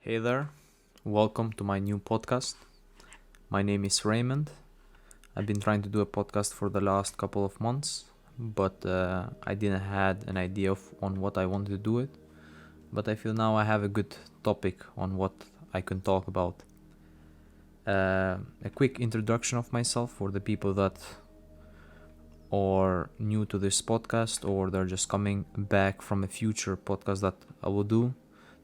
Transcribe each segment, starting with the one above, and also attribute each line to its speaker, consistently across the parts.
Speaker 1: Hey there, welcome to my new podcast. My name is Raymond. I've been trying to do a podcast for the last couple of months, but I didn't had an idea on what I wanted to do it. But I feel now I have a good topic on what I can talk about. A quick introduction of myself for the people that are new to this podcast or they're just coming back from a future podcast that I will do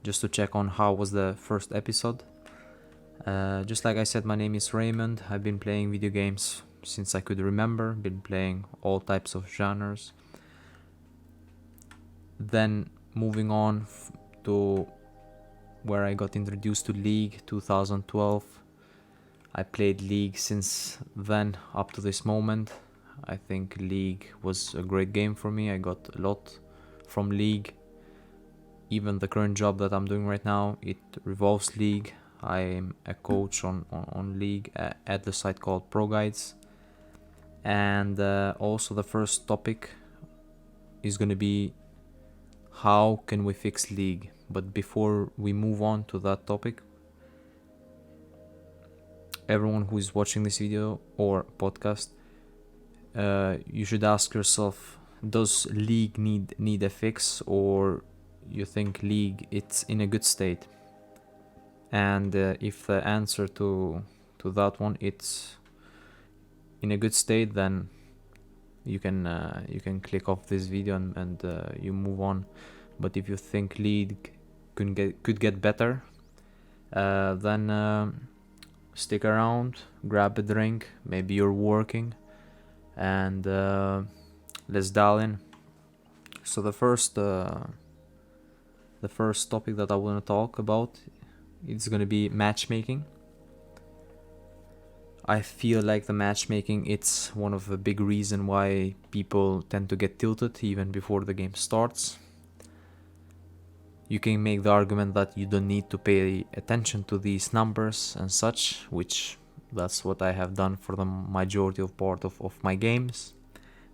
Speaker 1: just to check on how was the first episode. Just like I said, my name is Raymond. I've been playing video games since I could remember, been playing all types of genres. Then moving on to where I got introduced to League 2012. I played League since then up to this moment. I think League was a great game for me. I got a lot from League. Even the current job that I'm doing right now, it revolves League. I'm a coach on League at the site called Pro Guides. And also the first topic is going to be how can we fix League. But before we move on to that topic, everyone who is watching this video or podcast, you should ask yourself, does League need a fix, or you think League it's in a good state? And if the answer to that one it's in a good state, then you can click off this video and you move on. But if you think League could get better, then stick around, grab a drink, maybe you're working, and let's dial in. So the first topic that I want to talk about, it's going to be matchmaking. I feel like the matchmaking, it's one of the big reason why people tend to get tilted even before the game starts. You can make the argument that you don't need to pay attention to these numbers and such, which that's what I have done for the majority of part of my games.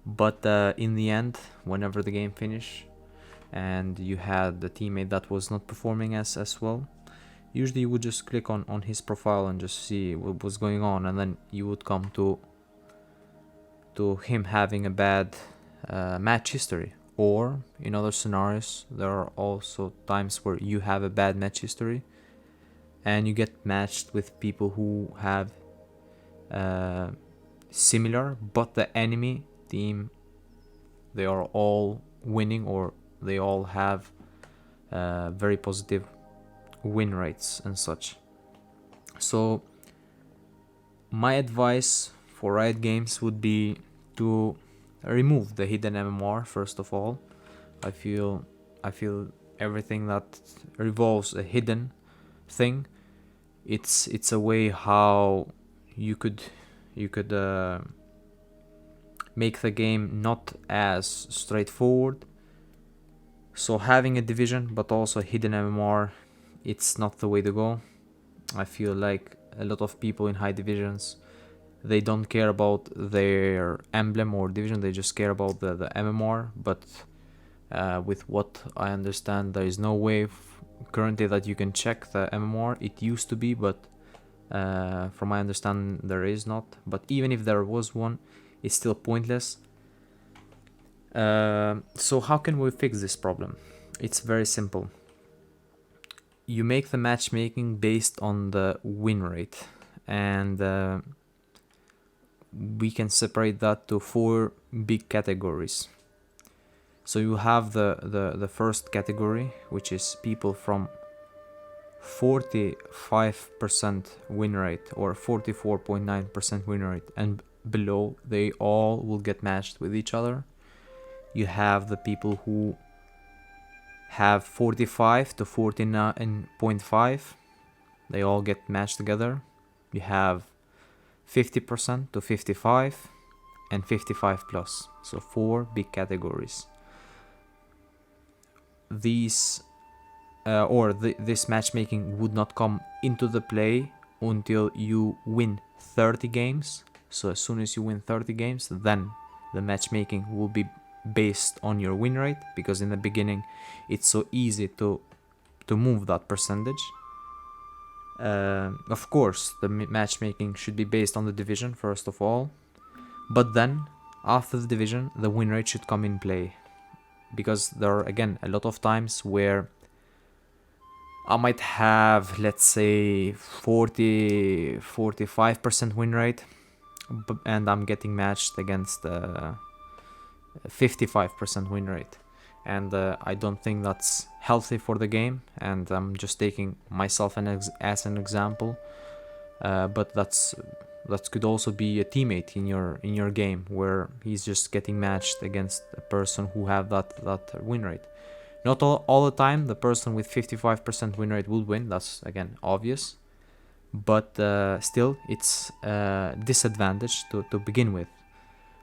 Speaker 1: But in the end, whenever the game finished and you had a teammate that was not performing as well, usually you would just click on his profile and just see what was going on, and then you would come to him having a bad match history. Or in other scenarios, there are also times where you have a bad match history and you get matched with people who have similar, but the enemy team, they are all winning, or they all have very positive win rates and such. So my advice for Riot Games would be to remove the hidden MMR first of all. I feel everything that revolves a hidden thing, it's a way how you could make the game not as straightforward. So having a division but also a hidden MMR, it's not the way to go. I feel like a lot of people in high divisions, they don't care about their emblem or division, they just care about the MMR. But with what I understand, there is no way currently that you can check the MMR. It used to be, but from my understanding there is not. But even if there was one, it's still pointless. So how can we fix this problem? It's very simple. You make the matchmaking based on the win rate, and we can separate that to 4 big categories. So you have the first category, which is people from 45% win rate or 44.9% win rate and below. They all will get matched with each other. You have the people who have 45 to 49.5, they all get matched together. You have 50% to 55 and 55 plus. So 4 big categories. These this matchmaking would not come into the play until you win 30 games. So as soon as you win 30 games, then the matchmaking will be based on your win rate, because in the beginning it's so easy to move that percentage. Of course, the matchmaking should be based on the division first of all, but then after the division, the win rate should come in play, because there are again a lot of times where I might have, let's say, 45% win rate, and I'm getting matched against 55% win rate, and I don't think that's healthy for the game, and I'm just taking myself as an example, but that could also be a teammate in your game where he's just getting matched against a person who have that win rate. Not all the time the person with 55% win rate will win, that's again obvious, but still it's a disadvantage to begin with.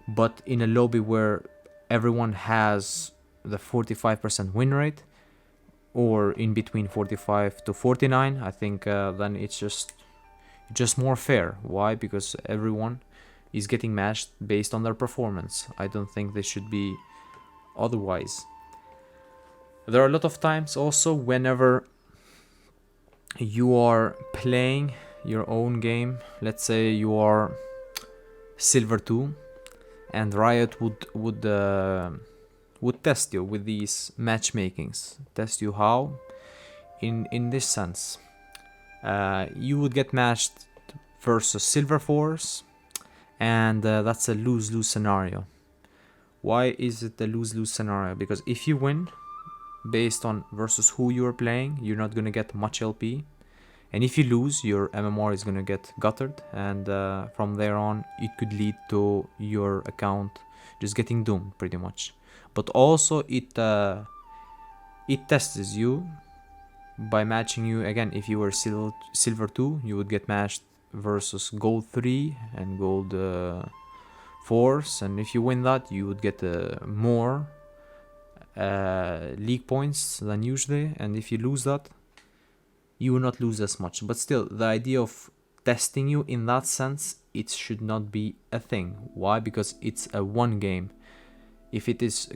Speaker 1: But in a lobby where everyone has the 45% win rate, or in between 45 to 49, I think then it's just more fair. Why? Because everyone is getting matched based on their performance. I don't think they should be otherwise. There are a lot of times also whenever you are playing your own game, let's say you are Silver 2, and Riot would test you with these matchmakings. Test you how? In this sense. You would get matched versus Silver 4s, and that's a lose-lose scenario. Why is it a lose-lose scenario? Because if you win, based on versus who you are playing, you're not gonna get much LP, and if you lose, your MMR is gonna get guttered, and from there on it could lead to your account just getting doomed pretty much. But also it tests you by matching you again. If you were silver 2, you would get matched versus gold 3 and gold 4s, and if you win that, you would get more league points than usually, and if you lose that, you will not lose as much. But still, the idea of testing you in that sense, it should not be a thing. Why? Because it's a one game. If it is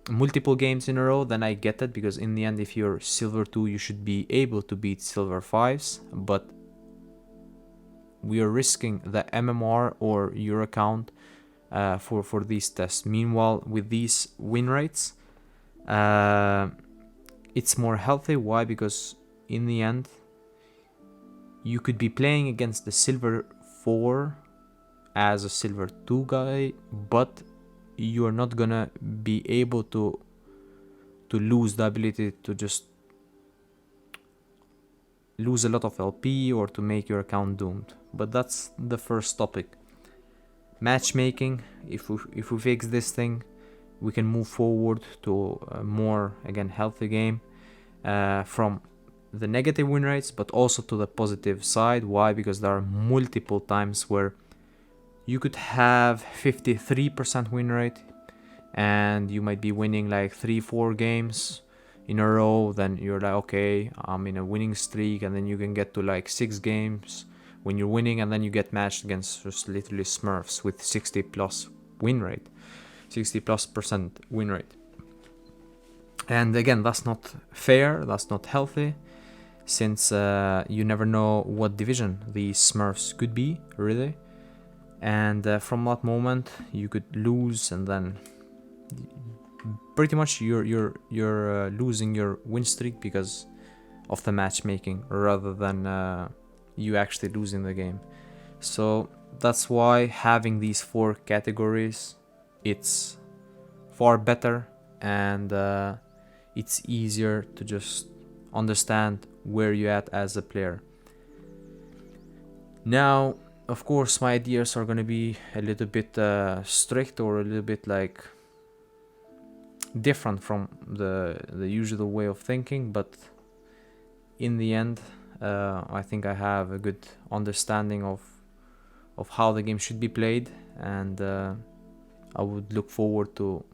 Speaker 1: multiple games in a row, then I get it, because in the end, if you're silver 2, you should be able to beat silver 5s, but we are risking the MMR or your account for these tests. Meanwhile, with these win rates, it's more healthy. Why? Because in the end, you could be playing against the silver 4 as a silver 2 guy, but you are not gonna be able to lose the ability to just lose a lot of LP or to make your account doomed. But that's the first topic. Matchmaking, if we fix this thing, we can move forward to a more, again, healthy game, from the negative win rates, but also to the positive side. Why? Because there are multiple times where you could have 53% win rate, and you might be winning like 3-4 games in a row. Then you're like, okay, I'm in a winning streak, and then you can get to like 6 games when you're winning, and then you get matched against just literally Smurfs with 60 plus win rate, 60+% win rate. And again, that's not fair, that's not healthy, since you never know what division these Smurfs could be, really. And from that moment, you could lose, and then pretty much you're losing your win streak because of the matchmaking, rather than you actually losing the game. So that's why having these 4 categories, it's far better, and it's easier to just understand where you're at as a player. Now, of course, my ideas are gonna be a little bit strict, or a little bit like different from the usual way of thinking, but in the end, I think I have a good understanding of how the game should be played, and I would look forward to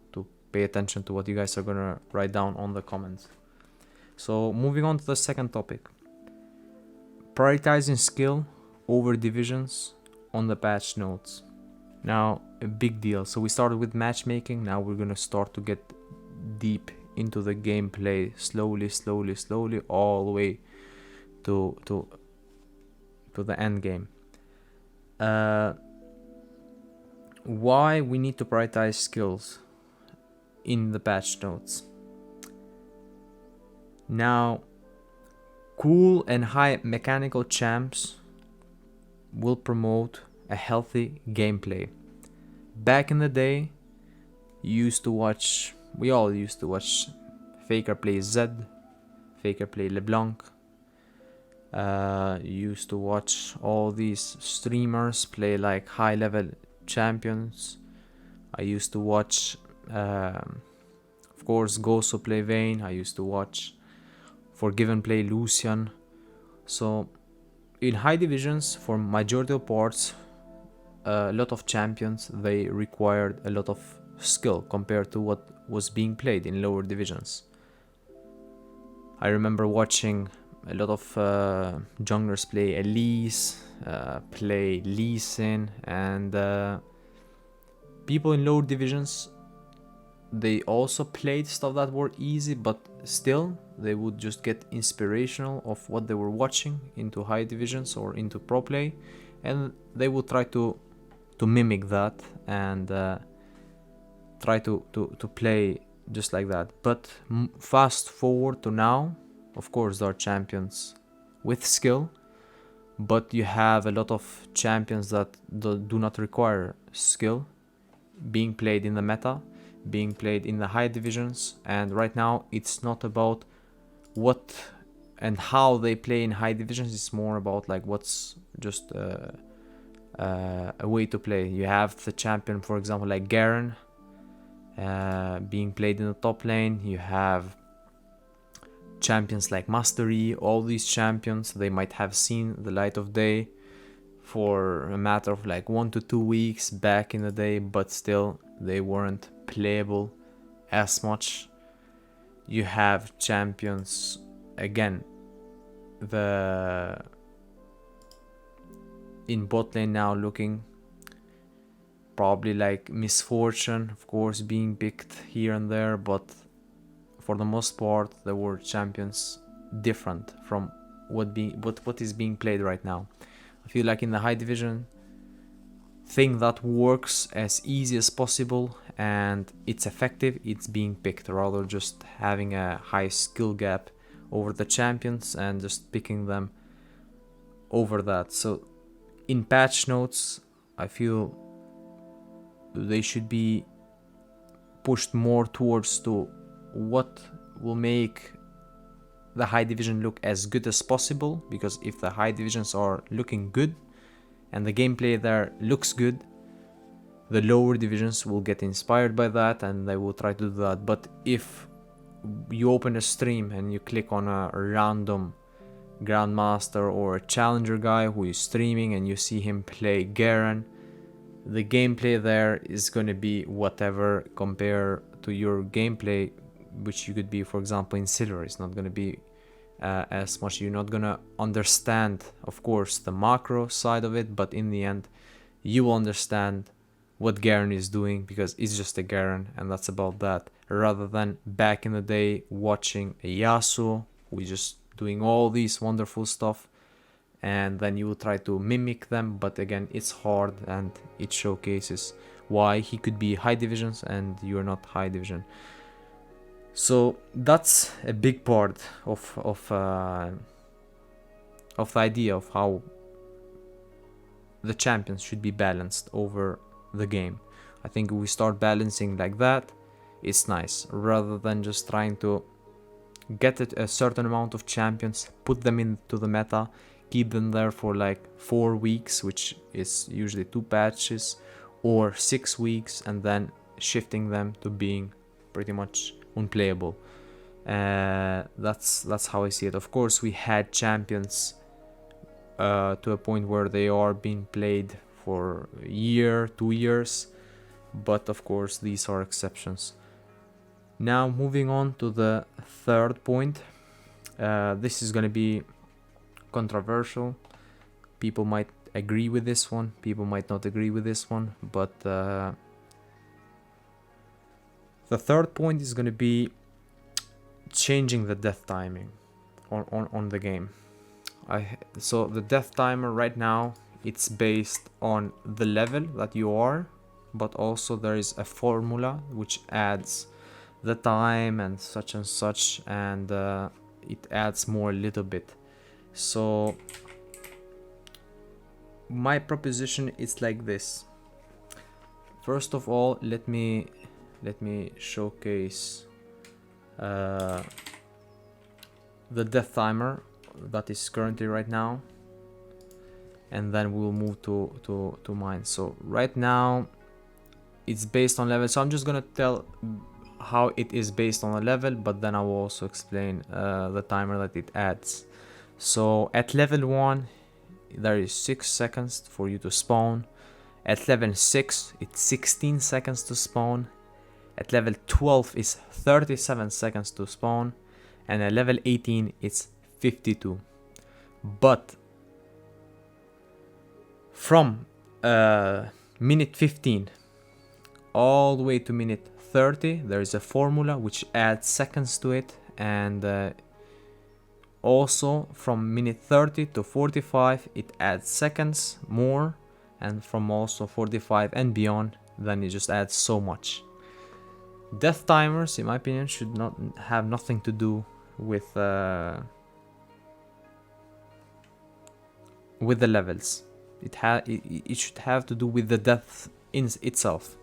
Speaker 1: pay attention to what you guys are gonna write down on the comments. So moving on to the second topic, prioritizing skill over divisions on the patch notes. Now, a big deal. So we started with matchmaking, now we're gonna start to get deep into the gameplay, slowly, all the way to the end game. Why we need to prioritize skills in the patch notes. Now, cool and high mechanical champs will promote a healthy gameplay. Back in the day, we all used to watch Faker play Zed, Faker play LeBlanc. Used to watch all these streamers play like high level champions. I used to watch, of course, Goso play Vayne. I used to watch Forgiven play Lucian. So in high divisions, for majority of parts, a lot of champions, they required a lot of skill compared to what was being played in lower divisions. I remember watching a lot of junglers play Elise, play Lee Sin, and people in lower divisions, they also played stuff that were easy, but still they would just get inspirational of what they were watching into high divisions or into pro play, and they would try to mimic that and try to play just like that. But fast forward to now, of course there are champions with skill, but you have a lot of champions that do not require skill being played in the meta, being played in the high divisions. And right now it's not about what and how they play in high divisions, it's more about like what's just a way to play. You have the champion, for example, like Garen, being played in the top lane. You have champions like Mastery. All these champions, they might have seen the light of day for a matter of like 1 to 2 weeks back in the day, but still they weren't playable as much. You have champions, again, in bot lane now looking probably like Misfortune, of course, being picked here and there, but for the most part there were champions different from what is being played right now. I feel like in the high division, thing that works as easy as possible and it's effective, it's being picked, rather just having a high skill gap over the champions and just picking them over that. So in patch notes, I feel they should be pushed more towards to what will make the high division look as good as possible, because if the high divisions are looking good and the gameplay there looks good, the lower divisions will get inspired by that and they will try to do that. But if you open a stream and you click on a random grandmaster or a challenger guy who is streaming and you see him play Garen, the gameplay there is going to be whatever compared to your gameplay, which you could be, for example, in silver. It's not going to be as much. You're not going to understand, of course, the macro side of it, but in the end you will understand what Garen is doing because it's just a Garen and that's about that, rather than back in the day watching a Yasuo who is just doing all these wonderful stuff and then you will try to mimic them, but again it's hard and it showcases why he could be high divisions and you're not high division. So that's a big part of the idea of how the champions should be balanced over the game. I think if we start balancing like that, it's nice, rather than just trying to get a certain amount of champions, put them into the meta, keep them there for like 4 weeks, which is usually 2 patches, or 6 weeks, and then shifting them to being pretty much unplayable. That's how I see it. Of course, we had champions to a point where they are being played for a year, 2 years, but of course these are exceptions. Now moving on to the third point. This is going to be controversial. People might agree with this one, people might not agree with this one, but the third point is going to be changing the death timing on the game. So the death timer right now, it's based on the level that you are, but also there is a formula which adds the time and such, and it adds more a little bit. So my proposition is like this. First of all, let me showcase the death timer that is currently right now, and then we'll move to mine. So right now it's based on level, so I'm just gonna tell how it is based on a level, but then I will also explain the timer that it adds. So at level 1 there is 6 seconds for you to spawn. At level 6 it's 16 seconds to spawn. At level 12 is 37 seconds to spawn, and at level 18 it's 52. But from minute 15 all the way to minute 30 there is a formula which adds seconds to it, and also from minute 30 to 45 it adds seconds more, and from also 45 and beyond then it just adds so much. Death timers, in my opinion, should not have nothing to do with the levels. It should have to do with the death in itself.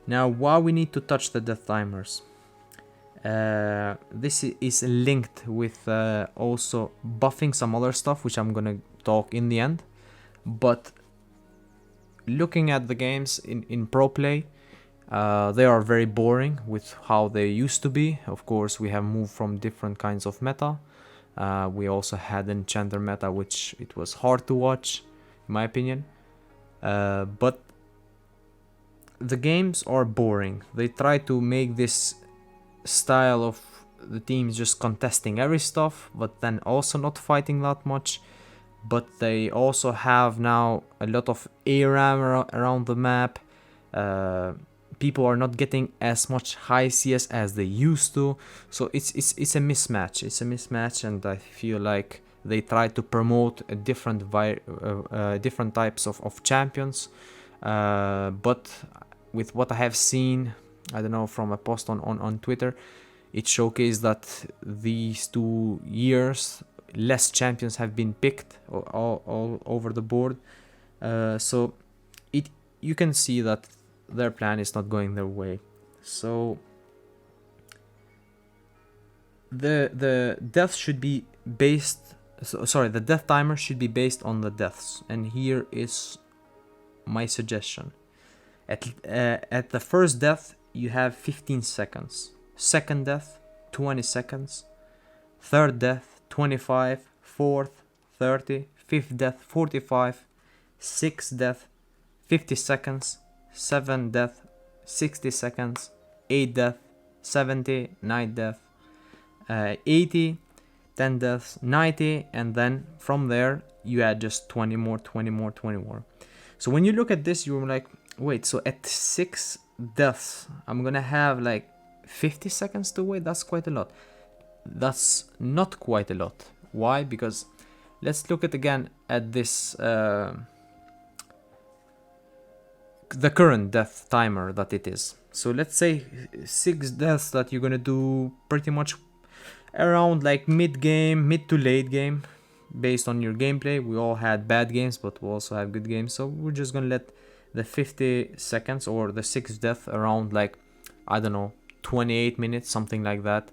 Speaker 1: Now, why we need to touch the death timers? This is linked with also buffing some other stuff, which I'm gonna talk in the end. But looking at the games in pro play, they are very boring with how they used to be. Of course, we have moved from different kinds of meta. We also had enchanter meta, which it was hard to watch, in my opinion. But the games are boring. They try to make this style of the teams just contesting every stuff, but then also not fighting that much. But they also have now a lot of ARAM around the map. People are not getting as much high CS as they used to, so it's a mismatch. It's a mismatch, and I feel like they try to promote a different types of champions. But with what I have seen, I don't know, from a post on Twitter, it showcased that these 2 years less champions have been picked all over the board. So you can see that their plan is not going their way. So the death should be based. The death timer should be based on the deaths, and here is my suggestion. At the first death you have 15 seconds. Second death 20 seconds. Third death 25. Fourth 30. Fifth death 45. Sixth death 50 seconds. 7th death 60 seconds. 8th death 70. 9th death 80. 10 deaths 90, and then from there you add just 20 more. So when you look at this, you're like, wait, so at 6 deaths I'm gonna have like 50 seconds to wait? That's quite a lot. That's not quite a lot. Why? Because let's look again at this the current death timer that it is. So let's say 6 deaths that you're gonna do pretty much around like mid to late game, based on your gameplay. We all had bad games, but we also have good games, so we're just gonna let the 50 seconds or the 6th death around like, I don't know, 28 minutes, something like that.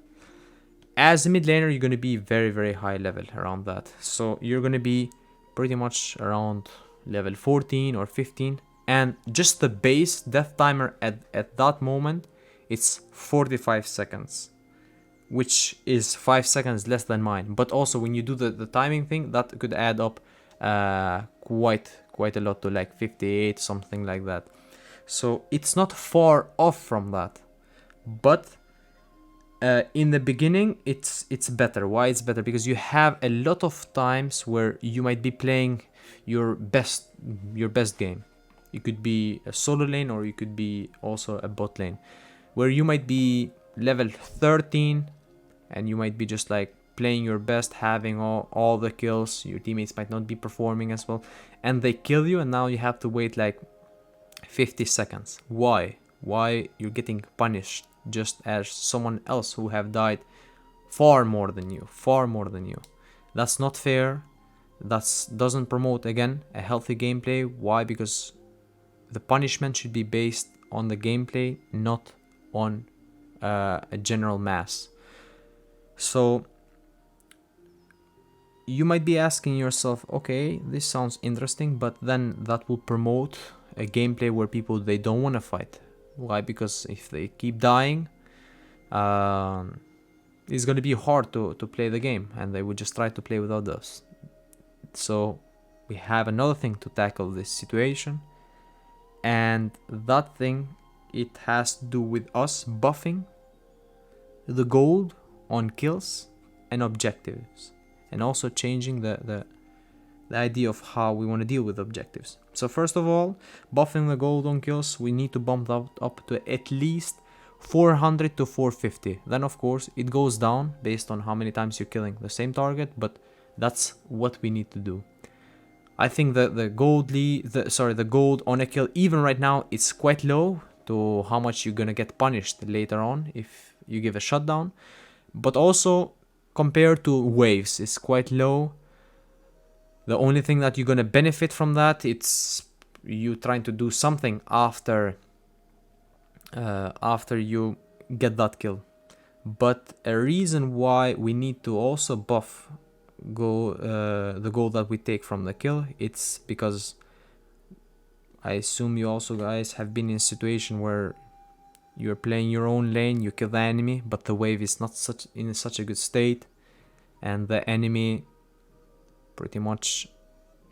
Speaker 1: As a mid laner, you're gonna be very, very high level around that, so you're gonna be pretty much around level 14 or 15, and just the base death timer at that moment, it's 45 seconds, which is 5 seconds less than mine. But also when you do the timing thing, that could add up quite a lot to like 58, something like that. So it's not far off from that, but in the beginning it's better. Why it's better? Because you have a lot of times where you might be playing your best game. You could be a solo lane, or you could be also a bot lane, where you might be level 13 and you might be just like playing your best, having all the kills, your teammates might not be performing as well, and they kill you, and now you have to wait like 50 seconds. Why you're getting punished just as someone else who have died far more than you. That's not fair. That doesn't promote, again, a healthy gameplay. Why? Because the punishment should be based on the gameplay, not on a general mass. So you might be asking yourself, okay, this sounds interesting, but then that will promote a gameplay where people, they don't want to fight. Why? Because if they keep dying, it's going to be hard to play the game, and they would just try to play without us. So we have another thing to tackle this situation, and that thing, it has to do with us buffing the gold on kills and objectives, and also changing the idea of how we want to deal with objectives. So first of all, buffing the gold on kills, we need to bump that up to at least 400 to 450. Then of course it goes down based on how many times you're killing the same target, but that's what we need to do. I think that the gold on a kill, even right now, it's quite low to how much you're gonna get punished later on if you give a shutdown. But also compared to waves, it's quite low. The only thing that you're gonna benefit from that, it's you trying to do something after you get that kill. But a reason why we need to also buff the goal that we take from the kill, it's because I assume you also guys have been in a situation where you're playing your own lane, you kill the enemy, but the wave is not in such a good state, and the enemy pretty much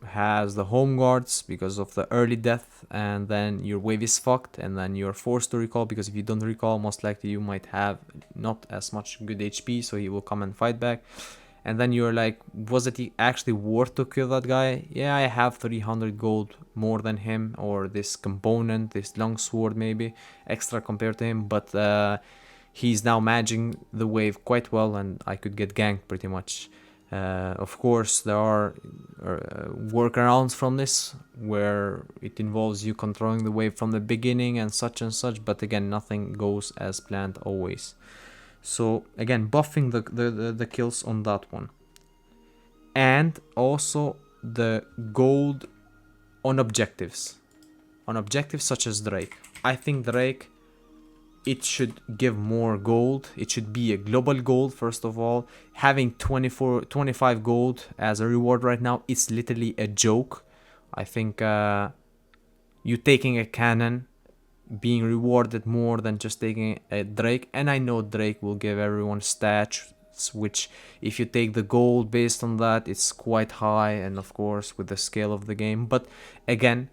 Speaker 1: has the home guards because of the early death, and then your wave is fucked, and then you're forced to recall, because if you don't recall, most likely you might have not as much good HP, so he will come and fight back. And then you're like, was it actually worth to kill that guy? Yeah, I have 300 gold more than him, or this component, this longsword maybe, extra compared to him, but he's now managing the wave quite well, and I could get ganked pretty much. Of course, there are workarounds from this, where it involves you controlling the wave from the beginning and such, but again, nothing goes as planned always. So again, buffing the kills on that one. And also the gold on objectives. On objectives such as Drake. I think Drake, it should give more gold. It should be a global gold, first of all. Having 25 gold as a reward right now, it's literally a joke. I think you taking a cannon, being rewarded more than just taking a Drake. And I know Drake will give everyone stats, which if you take the gold based on that, it's quite high, and of course with the scale of the game. But again,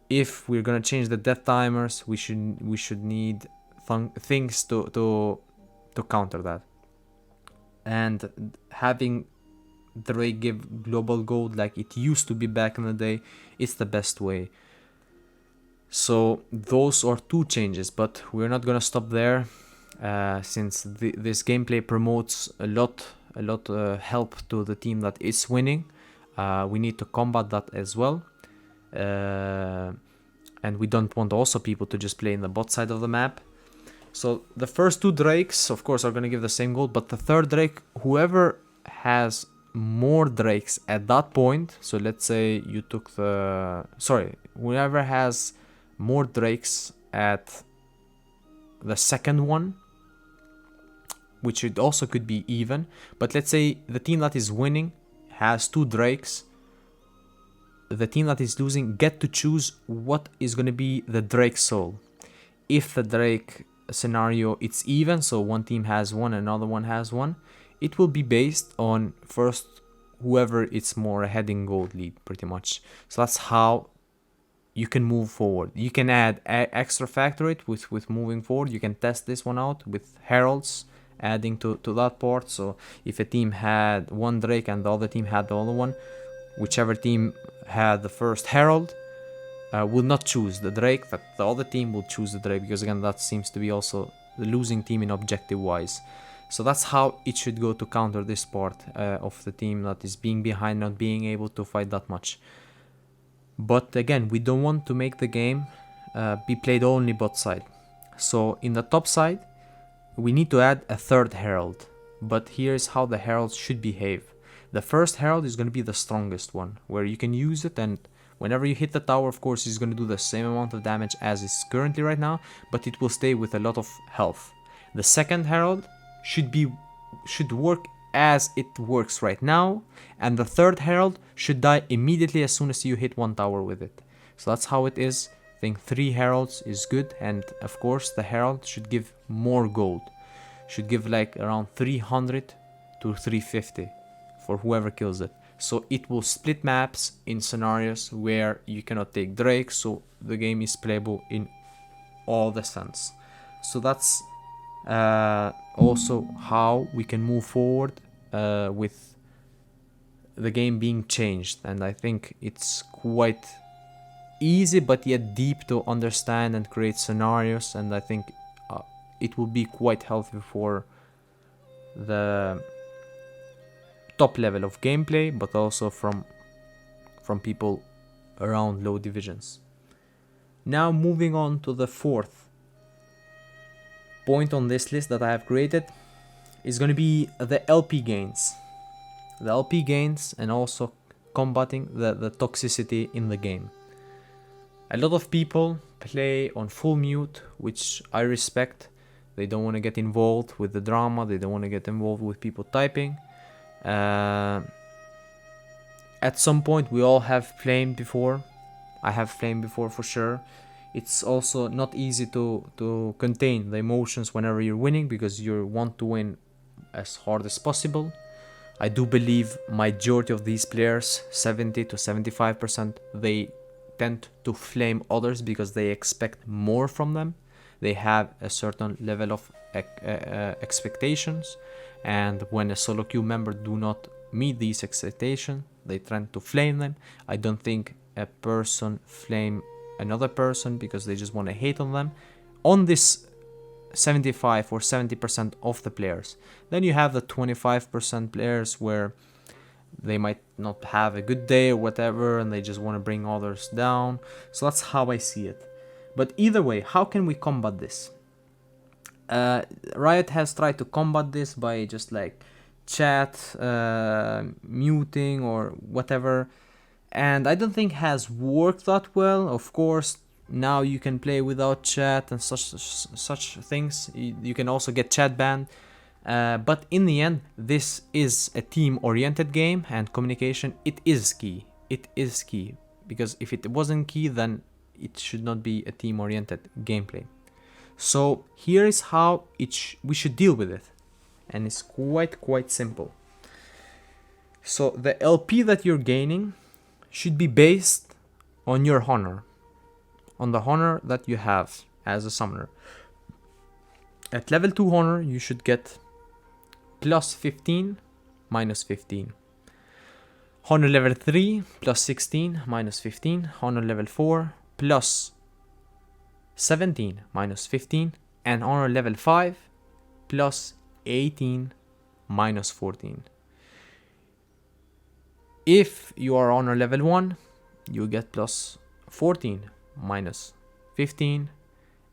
Speaker 1: if we're gonna change the death timers, we should need things to counter that. And having Drake give global gold like it used to be back in the day, it's the best way. So those are two changes, but we're not gonna stop there, since this gameplay promotes a lot help to the team that is winning. We need to combat that as well, and we don't want also people to just play in the bot side of the map. So the first two Drakes, of course, are gonna give the same gold, but the third Drake, whoever has more Drakes at that point, so let's say you took whoever has more Drakes at the second one, which it also could be even, but let's say the team that is winning has 2 Drakes, the team that is losing get to choose what is going to be the Drake soul. If the Drake scenario it's even, so one team has 1, another one has 1, it will be based on first whoever it's more ahead in gold lead, pretty much. So that's how you can move forward. You can add extra factor it with moving forward. You can test this one out with heralds, adding to that part. So if a team had 1 Drake and the other team had the other one, whichever team had the first herald will not choose the Drake, that the other team will choose the Drake, because again that seems to be also the losing team in objective wise. So that's how it should go to counter this part of the team that is being behind, not being able to fight that much. But again, we don't want to make the game be played only bot side. So in the top side, we need to add a third herald. But here's how the heralds should behave. The first herald is going to be the strongest one, where you can use it, and whenever you hit the tower, of course, it's going to do the same amount of damage as is currently right now, but it will stay with a lot of health. The second herald should work as it works right now, and the third herald should die immediately as soon as you hit one tower with it. So that's how it is. I think 3 heralds is good, and of course the herald should give more gold. Should give like around 300 to 350 for whoever kills it. So it will split maps in scenarios where you cannot take Drake, so the game is playable in all the sense. So that's also how we can move forward with the game being changed, and I think it's quite easy but yet deep to understand and create scenarios, and I think it will be quite healthy for the top level of gameplay, but also from people around low divisions. Now moving on to the fourth point on this list that I have created is going to be the LP gains. The LP gains and also combating the toxicity in the game. A lot of people play on full mute, which I respect. They don't want to get involved with the drama, they don't want to get involved with people typing. At some point we all have flamed before. I have flamed before for sure. It's also not easy to contain the emotions whenever you're winning, because you want to win as hard as possible. I do believe majority of these players, 70 to 75%, they tend to flame others because they expect more from them. They have a certain level of expectations, and when a solo queue member do not meet these expectations, they tend to flame them. I don't think a person flame another person because they just want to hate on them. On this 75 or 70% of the players. Then you have the 25% players where they might not have a good day or whatever, and they just want to bring others down. So that's how I see it. But either way, how can we combat this? Riot has tried to combat this by just like chat, muting or whatever, and I don't think has worked that well. Of course, now you can play without chat and such things. You can also get chat banned, but in the end, this is a team-oriented game, and communication, it is key. It is key, because if it wasn't key, then it should not be a team-oriented gameplay. So here is how we should deal with it, and it's quite simple. So the LP that you're gaining should be based on your honor, on the honor that you have as a summoner. At level 2 honor, you should get plus 15, minus 15. Honor level 3, plus 16, minus 15. Honor level 4, plus 17, minus 15. And honor level 5, plus 18, minus 14. If you are honor level 1, you get plus 14, minus 15.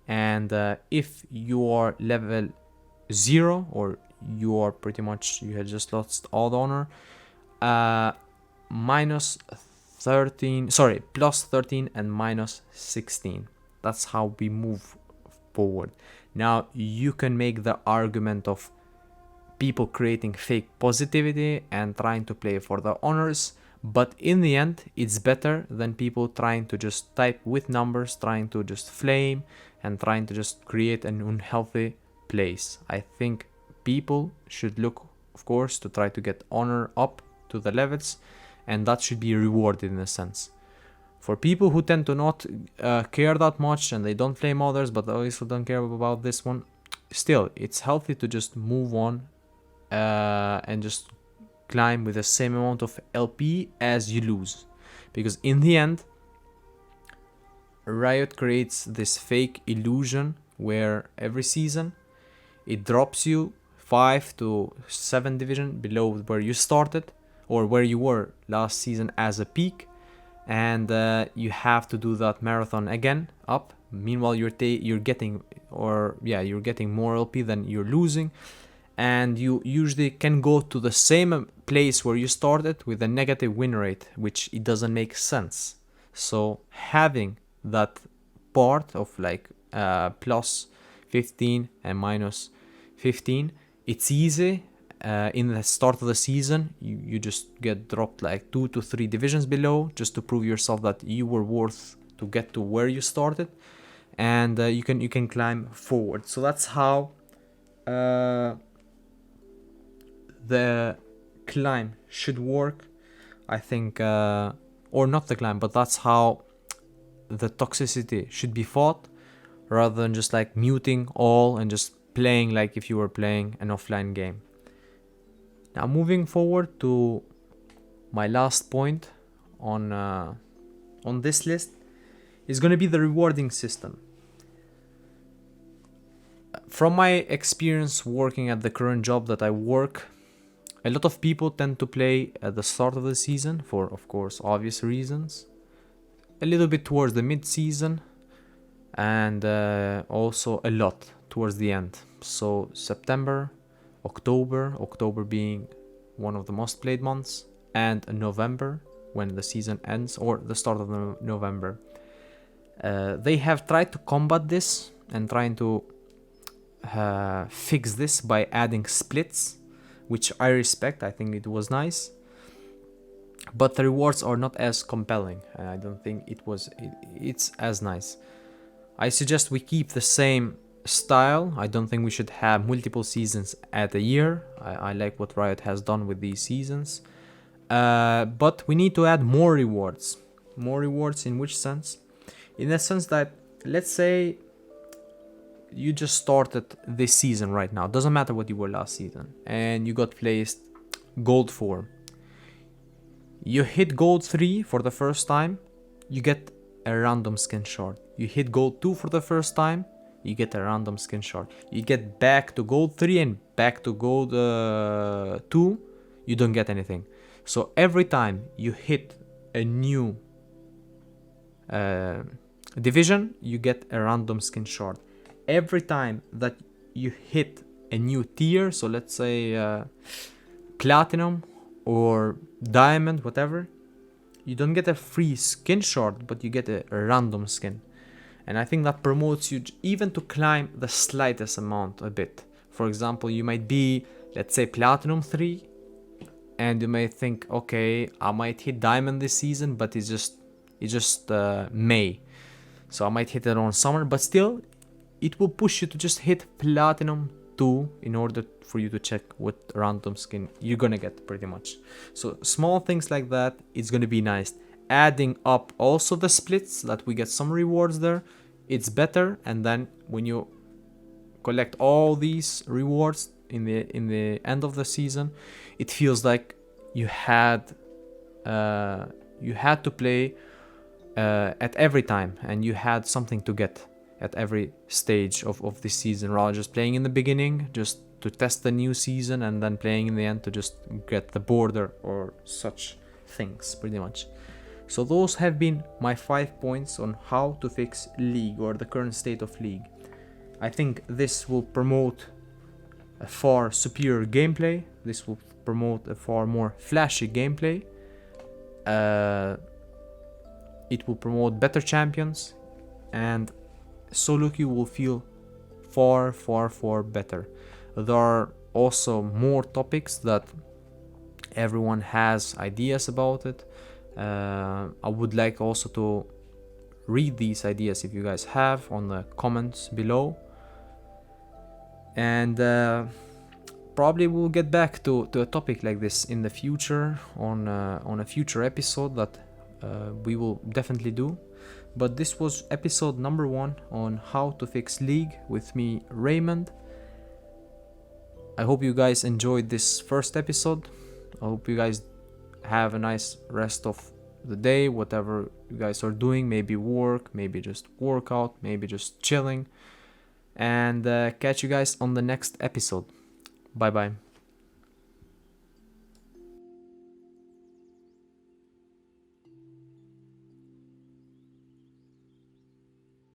Speaker 1: And if you are level 0, or you are pretty much, you had just lost all the honor, minus 13, sorry, plus 13 and minus 16. That's how we move forward. Now you can make the argument of people creating fake positivity and trying to play for the honors, but in the end it's better than people trying to just type with numbers, trying to just flame and trying to just create an unhealthy place. I think people should look, of course, to try to get honor up to the levels, and that should be rewarded in a sense. For people who tend to not care that much and they don't flame others, but they also don't care about this one, still it's healthy to just move on and just climb with the same amount of LP as you lose, because in the end Riot creates this fake illusion where every season it drops you 5 to 7 division below where you started or where you were last season as a peak, and you have to do that marathon again up. Meanwhile, you're getting more LP than you're losing, and you usually can go to the same place where you started with a negative win rate, which it doesn't make sense. So having that part of like plus 15 and minus 15, it's easy. In the start of the season, you just get dropped like 2 to 3 divisions below just to prove yourself that you were worth to get to where you started, and you can climb forward. So that's how the climb should work, I think, or not the climb, but that's how the toxicity should be fought, rather than just like muting all and just playing like if you were playing an offline game. Now moving forward to my last point on this list is going to be the rewarding system. From my experience working at the current job that I work, a lot of people tend to play at the start of the season for, of course, obvious reasons, a little bit towards the mid-season, and also a lot towards the end. So September, October being one of the most played months, and November when the season ends, or the start of November. They have tried to combat this and trying to fix this by adding splits, which I respect. I think it was nice, but the rewards are not as compelling. I don't think it's as nice. I suggest we keep the same style. I don't think we should have multiple seasons at a year. I like what Riot has done with these seasons, but we need to add more rewards. More rewards in which sense? In the sense that, let's say you just started this season right now, doesn't matter what you were last season, and you got placed gold 4. You hit gold 3 for the first time, you get a random skin shard. You hit gold 2 for the first time, you get a random skin shard. You get back to gold 3 and back to gold 2, you don't get anything. So every time you hit a new division, you get a random skin shard. Every time that you hit a new tier, so let's say platinum or diamond, whatever, you don't get a free skin shard, but you get a random skin. And I think that promotes you even to climb the slightest amount a bit. For example, you might be, let's say, platinum 3, and you may think, okay, I might hit diamond this season, but it's just May, so I might hit it on summer, but still it will push you to just hit platinum 2 in order for you to check what random skin you're gonna get, pretty much. So small things like that, it's gonna be nice. Adding up also the splits, that we get some rewards there, it's better. And then when you collect all these rewards in the end of the season, it feels like you had to play at every time, and you had something to get at every stage of this season, rather just playing in the beginning just to test the new season, and then playing in the end to just get the border or such things, pretty much. So those have been my 5 points on how to fix League, or the current state of League. I think this will promote a far superior gameplay. This will promote a far more flashy gameplay. It will promote better champions, and solo queue will feel far better. There are also more topics that everyone has ideas about it. I would like also to read these ideas if you guys have on the comments below, and probably we'll get back to a topic like this in the future on a future episode that we will definitely do. But this was episode number 1 on how to fix League with me, Raymond. I hope you guys enjoyed this first episode. I hope you guys have a nice rest of the day, whatever you guys are doing, maybe work, maybe just workout, maybe just chilling, and catch you guys on the next episode. Bye bye.